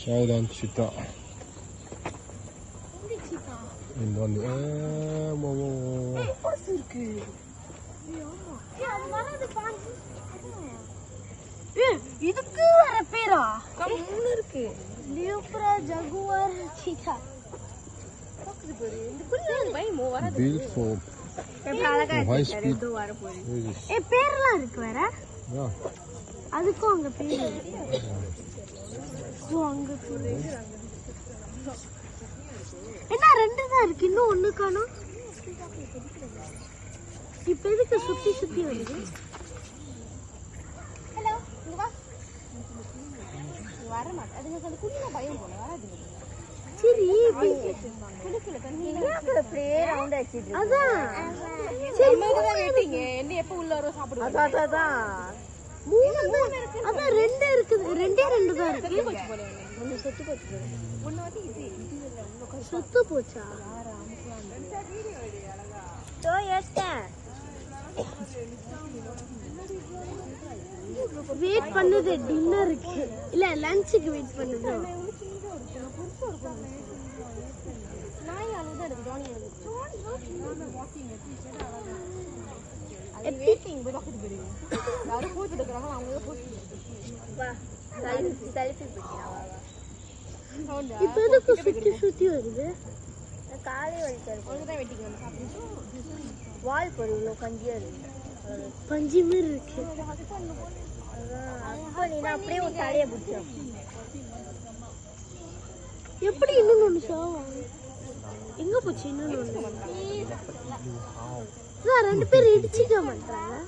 Southern cheetah. இந்த வந்து இதுக்கு வர பேரா கம்முன்னு இருக்கு. லியோப்ரா ஜகுவார் சீட்டா பாக்குது பாரு. இந்த புல்ல பயமோ வராது. Bill soap. High speed. பேர்லாம் இருக்கு வேற. Yeah. அதுக்கும் அங்க பேரு அங்க என்ன ரெண்டு தான் இருக்கு, இன்னும் ஒண்ணு காணோம். இப்ப எதுக்கு சுத்தி சுத்தி வருது? ஹலோ இங்க வா. வர மாட்டேன். அதுங்க அந்த குட்டில பயம் போல வராதுங்க. சரி குளிக்கல தண்ணி அப்படியே ரவுண்ட் ஆயிடுச்சு. அதான் சரி மேல வெட்டிங்க. என்ன எப்ப உள்ள வர சாப்பிடுவாங்க. அதான் மூணு இருக்கு. அதான் ரெண்டு இருக்குது. ரெண்டே ரெண்டு தான் இருக்கு. ஒன்னு செத்து போச்சு. ஒன்னு வந்து இது செத்து போச்சா? தோ ஏஸ்டேன் வெயிட் பண்ணுது டின்னருக்கு இல்ல லஞ்சுக்கு வெயிட் பண்ணுது. நாய் அழுதா இருக்கு. ஜானி அழுது. வெயிட்டிங் போய் பாக்குது பாரு. யாரும் போட்டு எடுக்கறாங்க. அவங்க போட்டு வா செல்ஃபி பிடிக்கலாம். வா வா. இப்போ எதுக்கு சுத்தி சுத்தி வருது? காலை வலிக்காது. ஒழுங்கா வெட்டிங்க நம்ம சாப்பிடுறோம். வால் போடு இவ்வளோ கஞ்சியா இருக்கு. பஞ்சு மாதிரி இருக்கு. அப்போ நீ அப்படியே ஒரு தலையை பிடிச்சோம். எப்படி இன்னொன்று ஒன்று சாவாங்க? எங்க போச்சு இன்னொன்று ஒன்று? ரெண்டு பேரும் இடிச்சிக்க மாட்டாங்க.